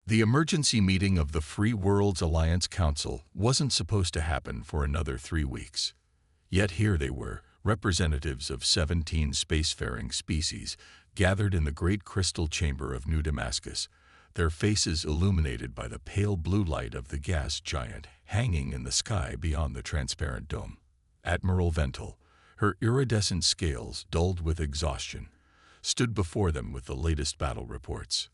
The emergency meeting of the Free Worlds Alliance Council wasn't supposed to happen for another 3 weeks. Yet here they were, representatives of 17 spacefaring species, gathered in the great crystal chamber of New Damascus, their faces illuminated by the pale blue light of the gas giant hanging in the sky beyond the transparent dome. Admiral Vental, her iridescent scales dulled with exhaustion, stood before them with the latest battle reports.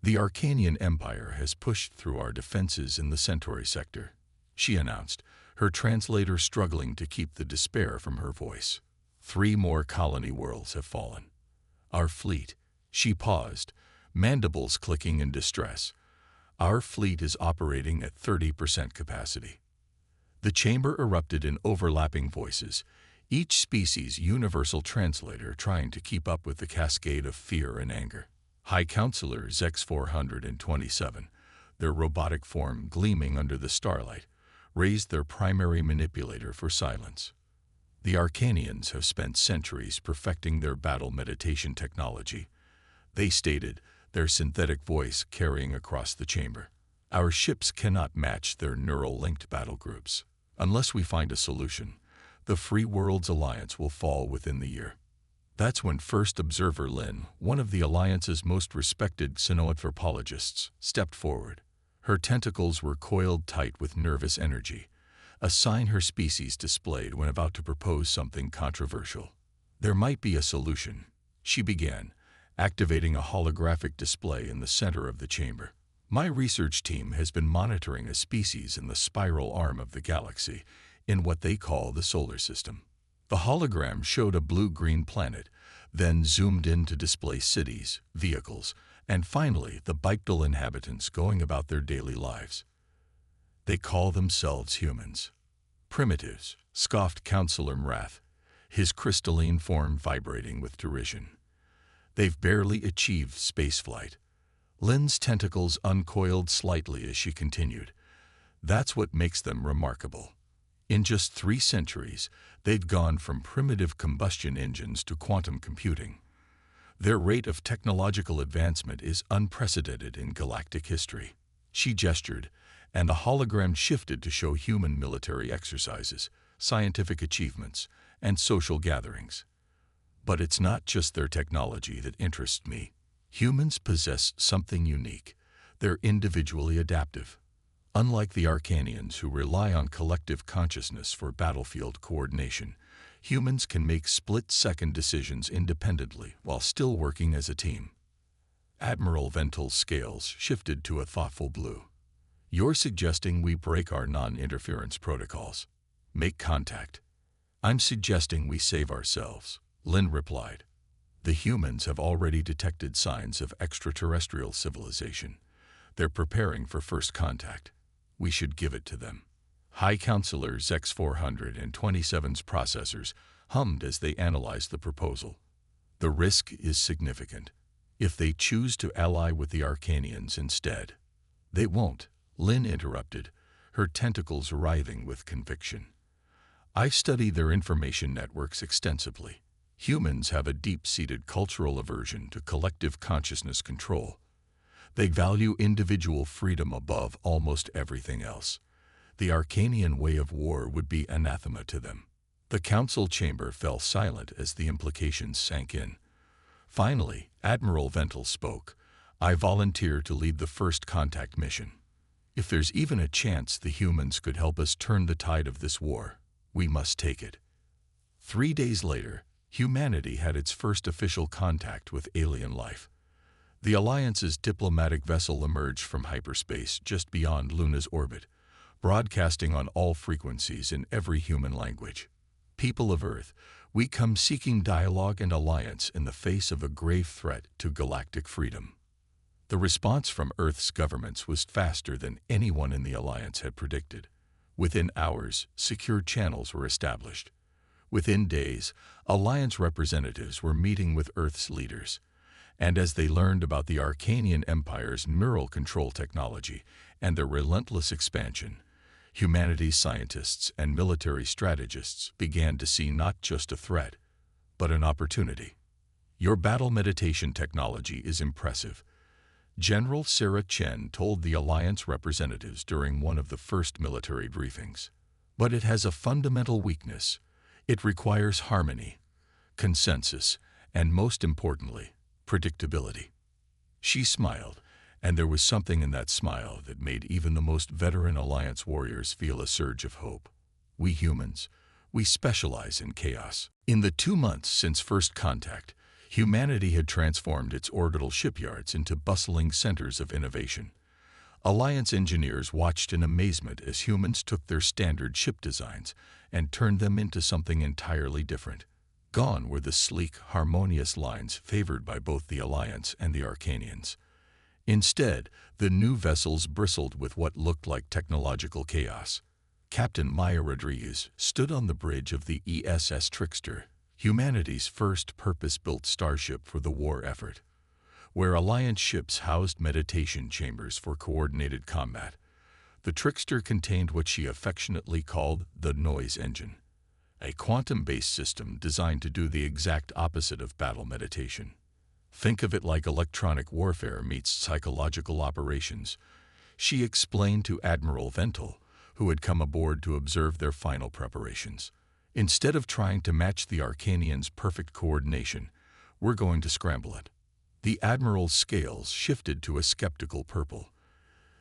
"The Arcanian Empire has pushed through our defenses in the Centauri sector," she announced, her translator struggling to keep the despair from her voice. "3 more colony worlds have fallen. Our fleet," she paused, mandibles clicking in distress, "our fleet is operating at 30% capacity." The chamber erupted in overlapping voices, each species' universal translator trying to keep up with the cascade of fear and anger. High Counselor Zex-427, their robotic form gleaming under the starlight, raised their primary manipulator for silence. "The Arcanians have spent centuries perfecting their battle meditation technology," they stated, their synthetic voice carrying across the chamber. "Our ships cannot match their neural-linked battle groups. Unless we find a solution, the Free Worlds Alliance will fall within the year." That's when First Observer Lynn, one of the Alliance's most respected xenoanthropologists, stepped forward. Her tentacles were coiled tight with nervous energy, a sign her species displayed when about to propose something controversial. "There might be a solution," she began, activating a holographic display in the center of the chamber. "My research team has been monitoring a species in the spiral arm of the galaxy, in what they call the solar system." The hologram showed a blue-green planet, then zoomed in to display cities, vehicles, and finally the bipedal inhabitants going about their daily lives. "They call themselves humans. Primitives," scoffed Counselor Mrath, his crystalline form vibrating with derision. "They've barely achieved spaceflight." Lynn's tentacles uncoiled slightly as she continued. "That's what makes them remarkable. In just 3 centuries, they've gone from primitive combustion engines to quantum computing. Their rate of technological advancement is unprecedented in galactic history." She gestured, and the hologram shifted to show human military exercises, scientific achievements, and social gatherings. "But it's not just their technology that interests me. Humans possess something unique. They're individually adaptive. Unlike the Arcanians, who rely on collective consciousness for battlefield coordination, humans can make split-second decisions independently while still working as a team." Admiral Vental's scales shifted to a thoughtful blue. "You're suggesting we break our non-interference protocols? Make contact?" "I'm suggesting we save ourselves," Lynn replied. "The humans have already detected signs of extraterrestrial civilization. They're preparing for first contact. We should give it to them." High Counselor Zex-427's processors hummed as they analyzed the proposal. "The risk is significant. If they choose to ally with the Arcanians instead—" "They won't," Lynn interrupted, her tentacles writhing with conviction. "I've studied their information networks extensively. Humans have a deep-seated cultural aversion to collective consciousness control. They value individual freedom above almost everything else. The Arcanian way of war would be anathema to them." The council chamber fell silent as the implications sank in. Finally, Admiral Vental spoke. "I volunteer to lead the first contact mission. If there's even a chance the humans could help us turn the tide of this war, we must take it." 3 days later, humanity had its first official contact with alien life. The Alliance's diplomatic vessel emerged from hyperspace just beyond Luna's orbit, broadcasting on all frequencies in every human language. "People of Earth, we come seeking dialogue and alliance in the face of a grave threat to galactic freedom." The response from Earth's governments was faster than anyone in the Alliance had predicted. Within hours, secure channels were established. Within days, Alliance representatives were meeting with Earth's leaders. And as they learned about the Arcanian Empire's neural control technology and their relentless expansion, humanity's scientists and military strategists began to see not just a threat, but an opportunity. "Your battle meditation technology is impressive," General Sarah Chen told the Alliance representatives during one of the first military briefings. But it has a fundamental weakness. It requires harmony, consensus, and most importantly, predictability. She smiled, and there was something in that smile that made even the most veteran Alliance warriors feel a surge of hope. We humans, we specialize in chaos. In the 2 months since first contact, humanity had transformed its orbital shipyards into bustling centers of innovation. Alliance engineers watched in amazement as humans took their standard ship designs and turned them into something entirely different. Gone were the sleek, harmonious lines favored by both the Alliance and the Arcanians. Instead, the new vessels bristled with what looked like technological chaos. Captain Maya Rodriguez stood on the bridge of the ESS Trickster, humanity's first purpose-built starship for the war effort. Where Alliance ships housed meditation chambers for coordinated combat, the Trickster contained what she affectionately called the noise engine, a quantum-based system designed to do the exact opposite of battle meditation. Think of it like electronic warfare meets psychological operations, she explained to Admiral Vental, who had come aboard to observe their final preparations. Instead of trying to match the Arcanians' perfect coordination, we're going to scramble it. The Admiral's scales shifted to a skeptical purple.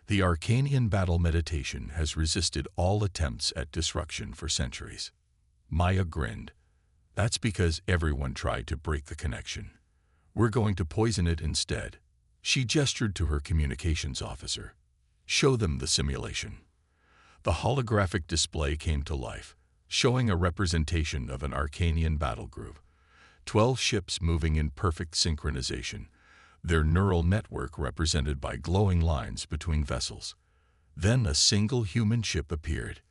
The Arcanian battle meditation has resisted all attempts at disruption for centuries. Maya grinned. That's because everyone tried to break the connection. We're going to poison it instead. She gestured to her communications officer. Show them the simulation. The holographic display came to life, showing a representation of an Arcanian battle group. 12 ships moving in perfect synchronization, their neural network represented by glowing lines between vessels. Then a single human ship appeared.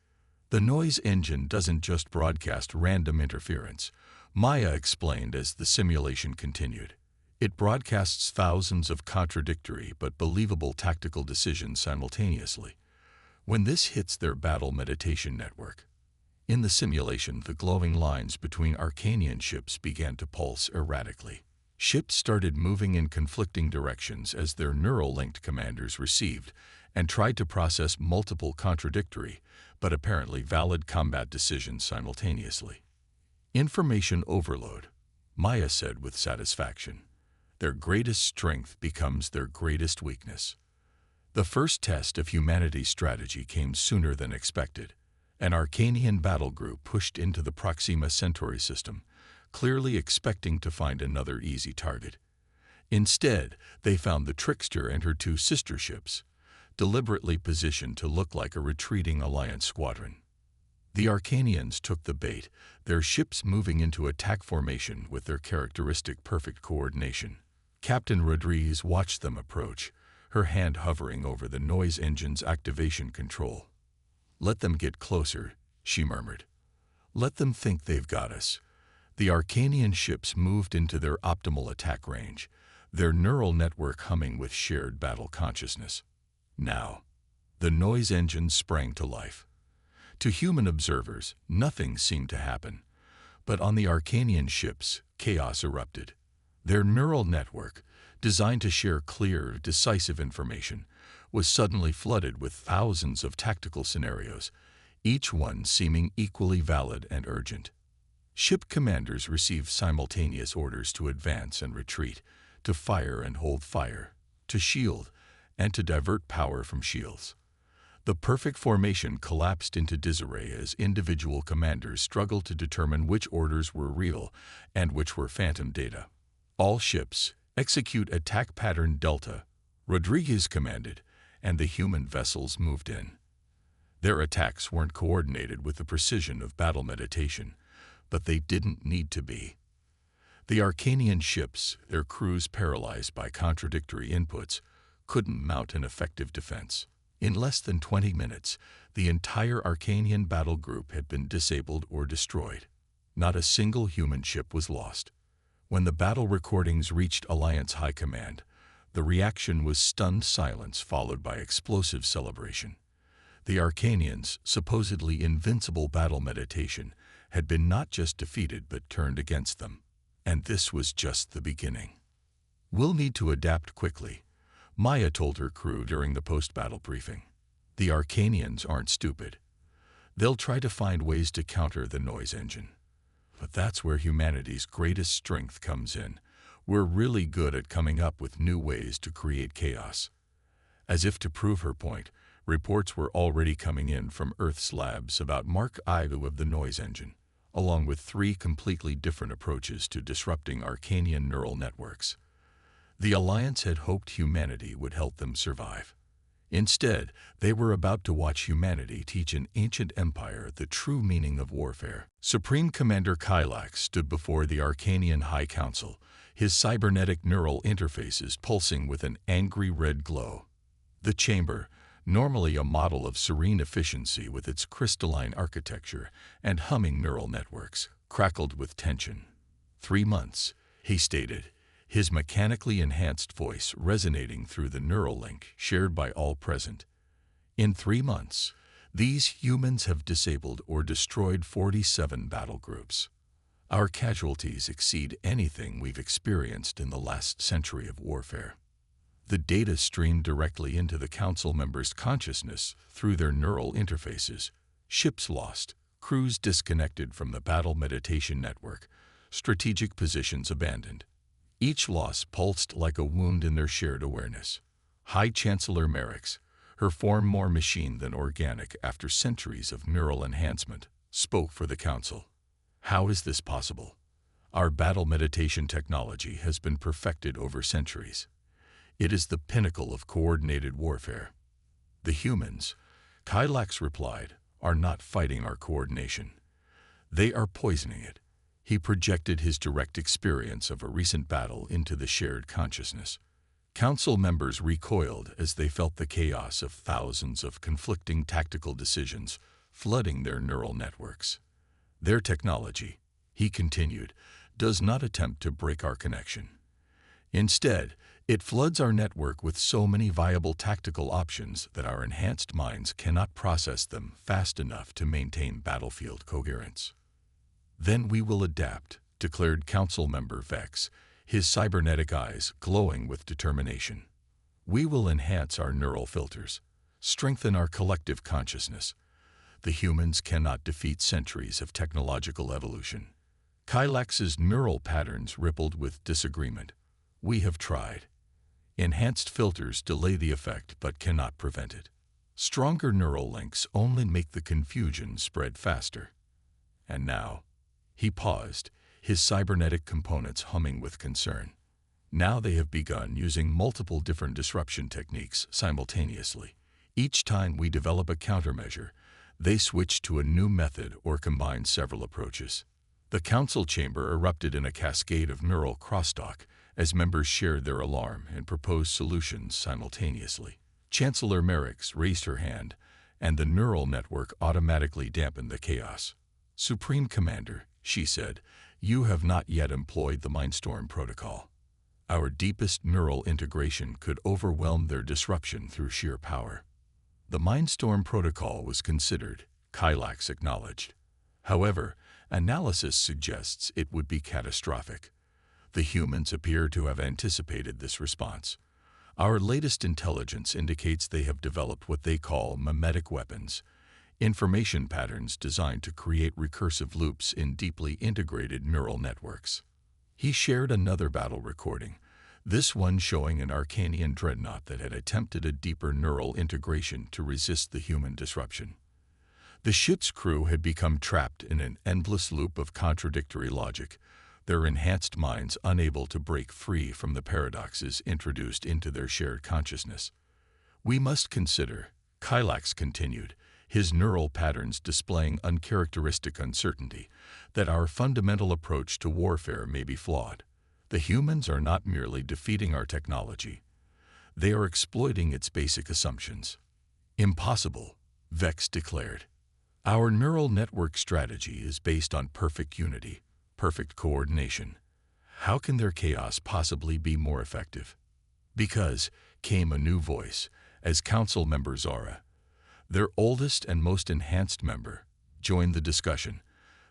The noise engine doesn't just broadcast random interference, Maya explained as the simulation continued. It broadcasts thousands of contradictory but believable tactical decisions simultaneously. When this hits their battle meditation network, in the simulation, the glowing lines between Arcanian ships began to pulse erratically. Ships started moving in conflicting directions as their neural-linked commanders received and tried to process multiple contradictory but apparently valid combat decisions simultaneously. Information overload, Maya said with satisfaction. Their greatest strength becomes their greatest weakness. The first test of humanity's strategy came sooner than expected. An Arcanian battle group pushed into the Proxima Centauri system, clearly expecting to find another easy target. Instead, they found the Trickster and her 2 sister ships, deliberately positioned to look like a retreating Alliance squadron. The Arcanians took the bait, their ships moving into attack formation with their characteristic perfect coordination. Captain Rodriguez watched them approach, her hand hovering over the noise engine's activation control. Let them get closer, she murmured. Let them think they've got us. The Arcanian ships moved into their optimal attack range, their neural network humming with shared battle consciousness. Now, the noise engine sprang to life. To human observers, nothing seemed to happen. But on the Arcanian ships, chaos erupted. Their neural network, designed to share clear, decisive information, was suddenly flooded with thousands of tactical scenarios, each one seeming equally valid and urgent. Ship commanders received simultaneous orders to advance and retreat, to fire and hold fire, to shield, and to divert power from shields. The perfect formation collapsed into disarray as individual commanders struggled to determine which orders were real and which were phantom data. All ships, execute attack pattern Delta, Rodriguez commanded, and the human vessels moved in. Their attacks weren't coordinated with the precision of battle meditation, but they didn't need to be. The Arcanian ships, their crews paralyzed by contradictory inputs, couldn't mount an effective defense. In less than 20 minutes, the entire Arcanian battle group had been disabled or destroyed. Not a single human ship was lost. When the battle recordings reached Alliance High Command, the reaction was stunned silence followed by explosive celebration. The Arcanians' supposedly invincible battle meditation had been not just defeated but turned against them. And this was just the beginning. We'll need to adapt quickly, Maya told her crew during the post-battle briefing. The Arcanians aren't stupid. They'll try to find ways to counter the noise engine. But that's where humanity's greatest strength comes in. We're really good at coming up with new ways to create chaos. As if to prove her point, reports were already coming in from Earth's labs about Mark II of the noise engine, along with 3 completely different approaches to disrupting Arcanian neural networks. The Alliance had hoped humanity would help them survive. Instead, they were about to watch humanity teach an ancient empire the true meaning of warfare. Supreme Commander Galactic stood before the Arcanian High Council, his cybernetic neural interfaces pulsing with an angry red glow. The chamber, normally a model of serene efficiency with its crystalline architecture and humming neural networks, crackled with tension. 3 months, he stated, his mechanically enhanced voice resonating through the neural link shared by all present. In 3 months, these humans have disabled or destroyed 47 battle groups. Our casualties exceed anything we've experienced in the last century of warfare. The data streamed directly into the council members' consciousness through their neural interfaces. Ships lost, crews disconnected from the battle meditation network, strategic positions abandoned. Each loss pulsed like a wound in their shared awareness. High Chancellor Merrick's, her form more machine than organic after centuries of neural enhancement, spoke for the Council. How is this possible? Our battle meditation technology has been perfected over centuries. It is the pinnacle of coordinated warfare. The humans, Galactic replied, are not fighting our coordination. They are poisoning it. He projected his direct experience of a recent battle into the shared consciousness. Council members recoiled as they felt the chaos of thousands of conflicting tactical decisions flooding their neural networks. Their technology, he continued, does not attempt to break our connection. Instead, it floods our network with so many viable tactical options that our enhanced minds cannot process them fast enough to maintain battlefield coherence. Then we will adapt, declared Council Member Vex, his cybernetic eyes glowing with determination. We will enhance our neural filters, strengthen our collective consciousness. The humans cannot defeat centuries of technological evolution. Galactic's neural patterns rippled with disagreement. We have tried. Enhanced filters delay the effect but cannot prevent it. Stronger neural links only make the confusion spread faster. And now, he paused, his cybernetic components humming with concern. Now they have begun using multiple different disruption techniques simultaneously. Each time we develop a countermeasure, they switch to a new method or combine several approaches. The council chamber erupted in a cascade of neural crosstalk as members shared their alarm and proposed solutions simultaneously. Chancellor Merrick's raised her hand, and the neural network automatically dampened the chaos. Supreme Commander, she said, you have not yet employed the Mindstorm protocol. Our deepest neural integration could overwhelm their disruption through sheer power. The Mindstorm protocol was considered, Galactic acknowledged. However, analysis suggests it would be catastrophic. The humans appear to have anticipated this response. Our latest intelligence indicates they have developed what they call mimetic weapons, information patterns designed to create recursive loops in deeply integrated neural networks. He shared another battle recording, this one showing an Arcanian dreadnought that had attempted a deeper neural integration to resist the human disruption. The ship's crew had become trapped in an endless loop of contradictory logic, their enhanced minds unable to break free from the paradoxes introduced into their shared consciousness. We must consider, Galactic continued, his neural patterns displaying uncharacteristic uncertainty, that our fundamental approach to warfare may be flawed. The humans are not merely defeating our technology. They are exploiting its basic assumptions. Impossible, Vex declared. Our neural network strategy is based on perfect unity, perfect coordination. How can their chaos possibly be more effective? Because, came a new voice, as Council Member Zara, their oldest and most enhanced member, joined the discussion.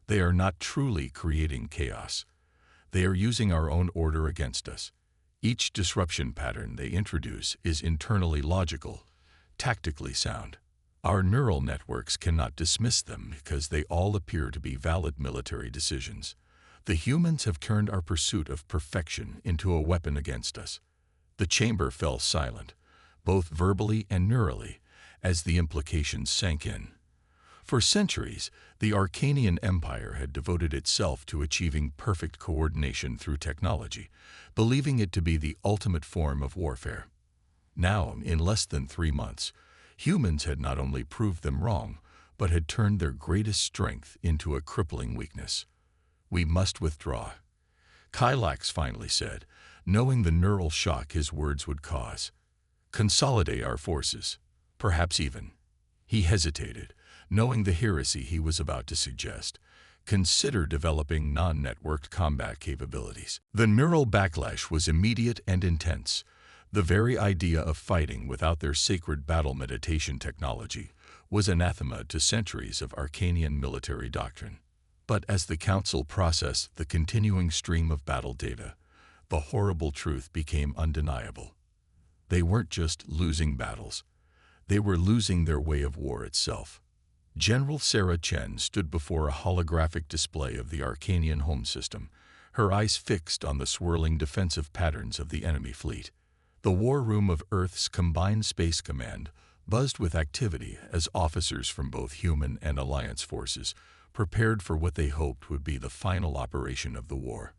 They are not truly creating chaos. They are using our own order against us. Each disruption pattern they introduce is internally logical, tactically sound. Our neural networks cannot dismiss them because they all appear to be valid military decisions. The humans have turned our pursuit of perfection into a weapon against us. The chamber fell silent, both verbally and neurally, as the implications sank in. For centuries, the Arcanian Empire had devoted itself to achieving perfect coordination through technology, believing it to be the ultimate form of warfare. Now, in less than 3 months, humans had not only proved them wrong, but had turned their greatest strength into a crippling weakness. "We must withdraw," Kylax finally said, knowing the neural shock his words would cause. "Consolidate our forces, perhaps even." He hesitated, knowing the heresy he was about to suggest. "Consider developing non-networked combat capabilities." The neural backlash was immediate and intense. The very idea of fighting without their sacred battle meditation technology was anathema to centuries of Arcanian military doctrine. But as the Council processed the continuing stream of battle data, the horrible truth became undeniable. They weren't just losing battles. They were losing their way of war itself. General Sarah Chen stood before a holographic display of the Arcanian home system, her eyes fixed on the swirling defensive patterns of the enemy fleet. The war room of Earth's Combined Space Command buzzed with activity as officers from both human and Alliance forces prepared for what they hoped would be the final operation of the war.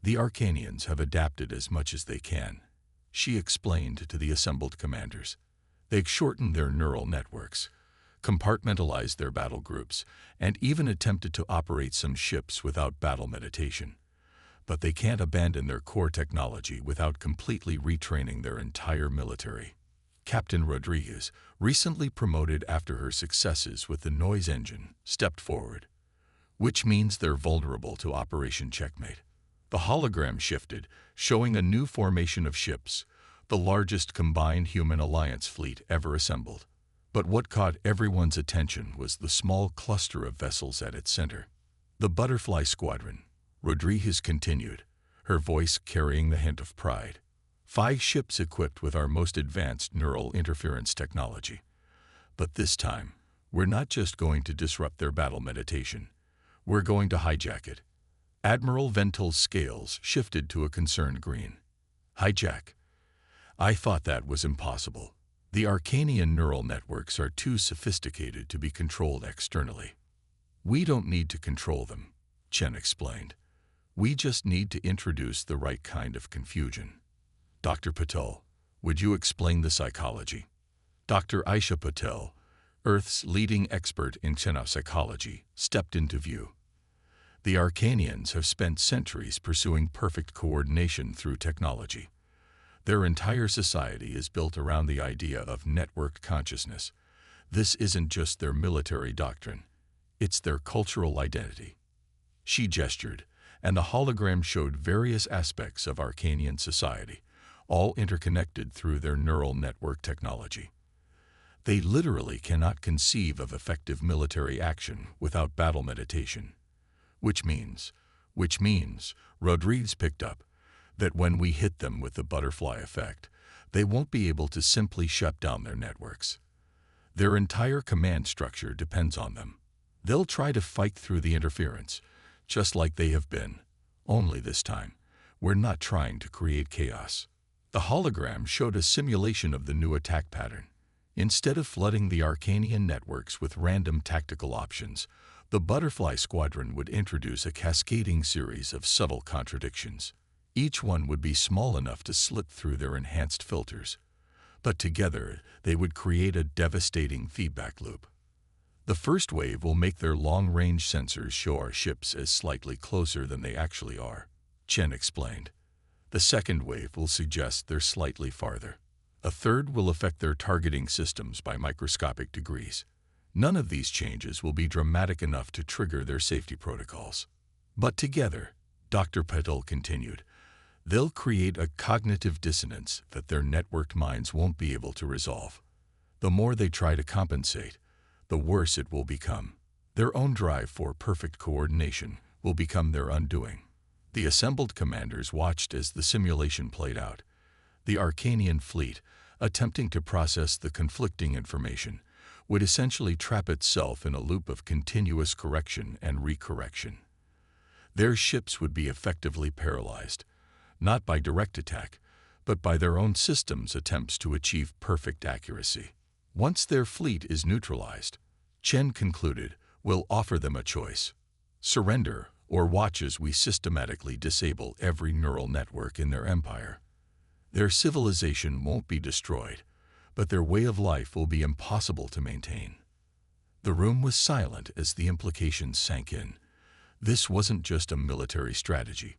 "The Arcanians have adapted as much as they can," she explained to the assembled commanders. "They've shortened their neural networks, compartmentalized their battle groups, and even attempted to operate some ships without battle meditation. But they can't abandon their core technology without completely retraining their entire military." Captain Rodriguez, recently promoted after her successes with the noise engine, stepped forward. "Which means they're vulnerable to Operation Checkmate." The hologram shifted, showing a new formation of ships, the largest combined human alliance fleet ever assembled. But what caught everyone's attention was the small cluster of vessels at its center. "The Butterfly Squadron," Rodriguez continued, her voice carrying the hint of pride. 5 ships equipped with our most advanced neural interference technology. But this time, we're not just going to disrupt their battle meditation. We're going to hijack it." Admiral Vental's scales shifted to a concerned green. "Hijack? I thought that was impossible. The Arcanian neural networks are too sophisticated to be controlled externally." "We don't need to control them," Chen explained. "We just need to introduce the right kind of confusion." "Dr. Patel, would you explain the psychology?" Dr. Aisha Patel, Earth's leading expert in psychology, stepped into view. "The Arcanians have spent centuries pursuing perfect coordination through technology. Their entire society is built around the idea of networked consciousness. This isn't just their military doctrine. It's their cultural identity." She gestured, and the hologram showed various aspects of Arcanian society, all interconnected through their neural network technology. "They literally cannot conceive of effective military action without battle meditation. Which means, Rodriguez picked up, that when we hit them with the butterfly effect, they won't be able to simply shut down their networks. Their entire command structure depends on them. They'll try to fight through the interference, just like they have been. Only this time, we're not trying to create chaos." The hologram showed a simulation of the new attack pattern. Instead of flooding the Arcanian networks with random tactical options, the Butterfly Squadron would introduce a cascading series of subtle contradictions. Each one would be small enough to slip through their enhanced filters, but together they would create a devastating feedback loop. "The first wave will make their long-range sensors show our ships as slightly closer than they actually are," Chen explained. "The second wave will suggest they're slightly farther. A third will affect their targeting systems by microscopic degrees. None of these changes will be dramatic enough to trigger their safety protocols. But together," Dr. Patel continued, "they'll create a cognitive dissonance that their networked minds won't be able to resolve. The more they try to compensate, the worse it will become. Their own drive for perfect coordination will become their undoing." The assembled commanders watched as the simulation played out. The Arcanian fleet, attempting to process the conflicting information, would essentially trap itself in a loop of continuous correction and recorrection. Their ships would be effectively paralyzed, not by direct attack, but by their own systems' attempts to achieve perfect accuracy. Once their fleet is neutralized, Chen concluded, we'll offer them a choice: surrender, or watch as we systematically disable every neural network in their empire. Their civilization won't be destroyed, but their way of life will be impossible to maintain. The room was silent as the implications sank in. This wasn't just a military strategy.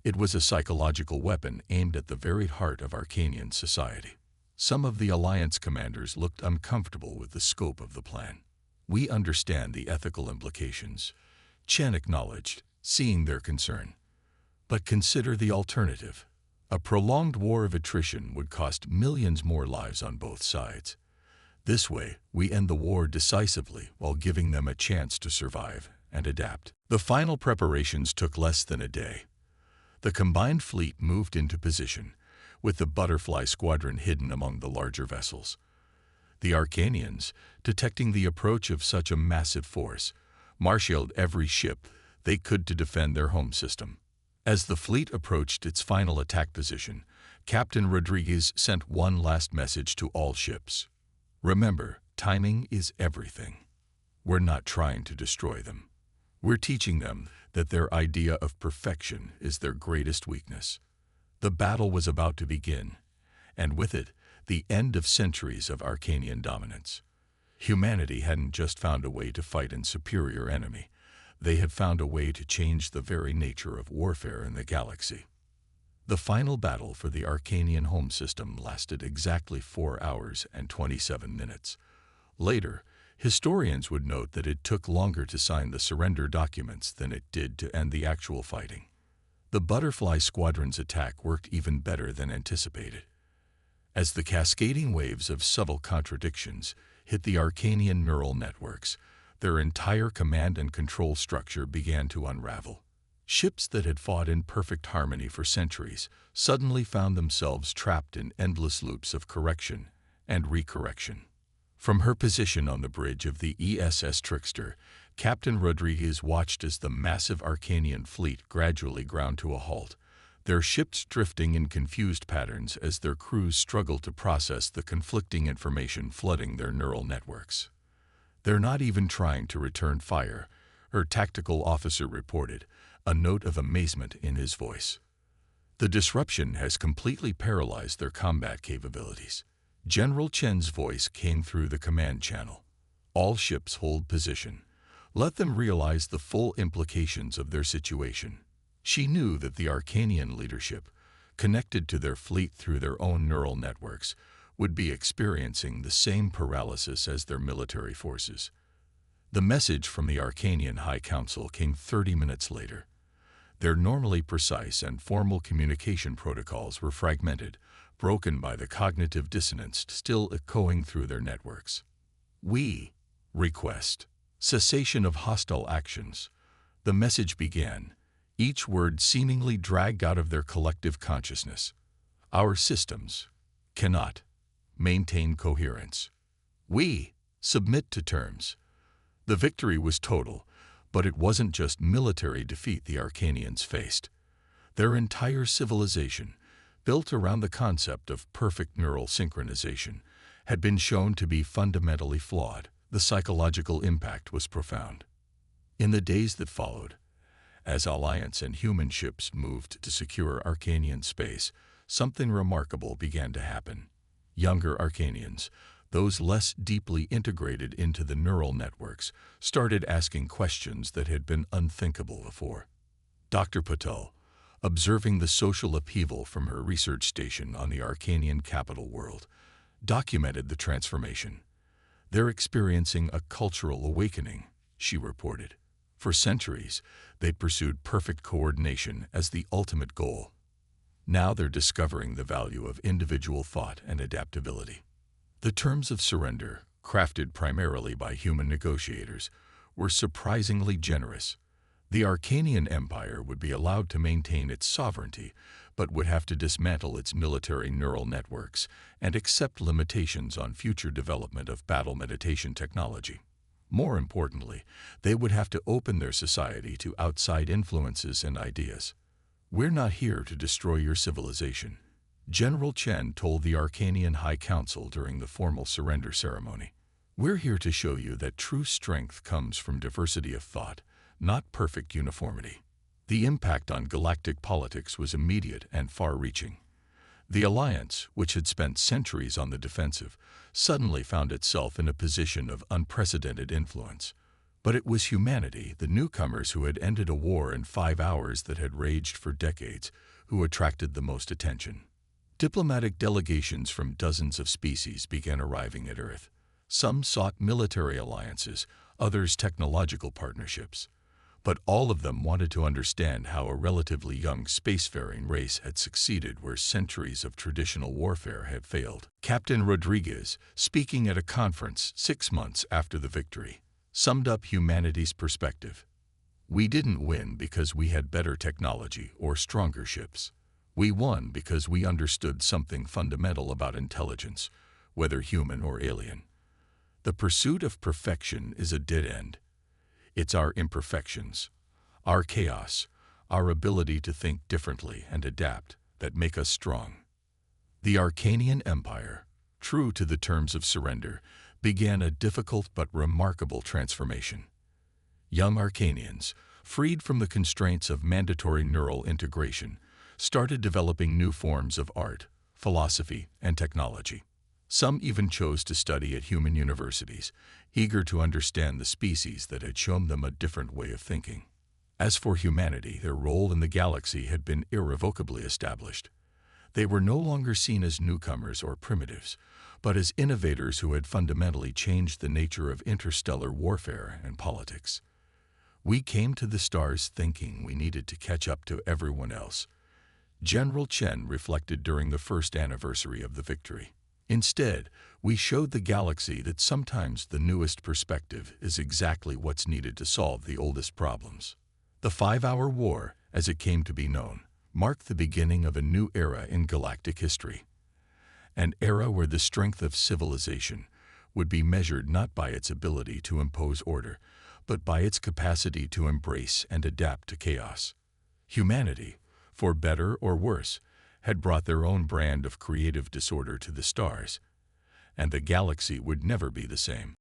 It was a psychological weapon aimed at the very heart of Arcanian society. Some of the Alliance commanders looked uncomfortable with the scope of the plan. We understand the ethical implications, Chen acknowledged, seeing their concern. But consider the alternative. A prolonged war of attrition would cost millions more lives on both sides. This way, we end the war decisively while giving them a chance to survive and adapt. The final preparations took less than a day. The combined fleet moved into position, with the Butterfly Squadron hidden among the larger vessels. The Arcanians, detecting the approach of such a massive force, marshaled every ship they could to defend their home system. As the fleet approached its final attack position, Captain Rodriguez sent one last message to all ships. Remember, timing is everything. We're not trying to destroy them. We're teaching them that their idea of perfection is their greatest weakness. The battle was about to begin, and with it, the end of centuries of Arcanian dominance. Humanity hadn't just found a way to fight a superior enemy. They had found a way to change the very nature of warfare in the galaxy. The final battle for the Arcanian home system lasted exactly 4 hours and 27 minutes. Later, historians would note that it took longer to sign the surrender documents than it did to end the actual fighting. The Butterfly Squadron's attack worked even better than anticipated. As the cascading waves of subtle contradictions hit the Arcanian neural networks, their entire command and control structure began to unravel. Ships that had fought in perfect harmony for centuries suddenly found themselves trapped in endless loops of correction and recorrection. From her position on the bridge of the ESS Trickster, Captain Rodriguez watched as the massive Arcanian fleet gradually ground to a halt, their ships drifting in confused patterns as their crews struggled to process the conflicting information flooding their neural networks. "They're not even trying to return fire," her tactical officer reported, a note of amazement in his voice. "The disruption has completely paralyzed their combat capabilities." General Chen's voice came through the command channel. "All ships hold position. Let them realize the full implications of their situation." She knew that the Arcanian leadership, connected to their fleet through their own neural networks, would be experiencing the same paralysis as their military forces. The message from the Arcanian High Council came 30 minutes later. Their normally precise and formal communication protocols were fragmented, broken by the cognitive dissonance still echoing through their networks. "We request cessation of hostile actions," the message began, each word seemingly dragged out of their collective consciousness. "Our systems cannot maintain coherence. We submit to terms." The victory was total, but it wasn't just military defeat the Arcanians faced. Their entire civilization, built around the concept of perfect neural synchronization, had been shown to be fundamentally flawed. The psychological impact was profound. In the days that followed, as Alliance and human ships moved to secure Arcanian space, something remarkable began to happen. Younger Arcanians, those less deeply integrated into the neural networks, started asking questions that had been unthinkable before. Dr. Patel, observing the social upheaval from her research station on the Arcanian capital world, documented the transformation. "They're experiencing a cultural awakening," she reported. For centuries, they'd pursued perfect coordination as the ultimate goal. Now they're discovering the value of individual thought and adaptability. The terms of surrender, crafted primarily by human negotiators, were surprisingly generous. The Arcanian Empire would be allowed to maintain its sovereignty, but would have to dismantle its military neural networks and accept limitations on future development of battle meditation technology. More importantly, they would have to open their society to outside influences and ideas. "We're not here to destroy your civilization," General Chen told the Arcanian High Council during the formal surrender ceremony. "We're here to show you that true strength comes from diversity of thought, not perfect uniformity." The impact on galactic politics was immediate and far-reaching. The Alliance, which had spent centuries on the defensive, suddenly found itself in a position of unprecedented influence. But it was humanity, the newcomers who had ended a war in 5 hours that had raged for decades, who attracted the most attention. Diplomatic delegations from dozens of species began arriving at Earth. Some sought military alliances, others technological partnerships. But all of them wanted to understand how a relatively young spacefaring race had succeeded where centuries of traditional warfare had failed. Captain Rodriguez, speaking at a conference 6 months after the victory, summed up humanity's perspective. "We didn't win because we had better technology or stronger ships. We won because we understood something fundamental about intelligence, whether human or alien. The pursuit of perfection is a dead end. It's our imperfections, our chaos, our ability to think differently and adapt that make us strong." The Arcanian Empire, true to the terms of surrender, began a difficult but remarkable transformation. Young Arcanians, freed from the constraints of mandatory neural integration, started developing new forms of art, philosophy, and technology. Some even chose to study at human universities, eager to understand the species that had shown them a different way of thinking. As for humanity, their role in the galaxy had been irrevocably established. They were no longer seen as newcomers or primitives, but as innovators who had fundamentally changed the nature of interstellar warfare and politics. "We came to the stars thinking we needed to catch up to everyone else," General Chen reflected during the first anniversary of the victory. "Instead, we showed the galaxy that sometimes the newest perspective is exactly what's needed to solve the oldest problems." The 5-Hour War, as it came to be known, marked the beginning of a new era in galactic history. An era where the strength of civilization would be measured not by its ability to impose order, but by its capacity to embrace and adapt to chaos. Humanity, for better or worse, had brought their own brand of creative disorder to the stars, and the galaxy would never be the same.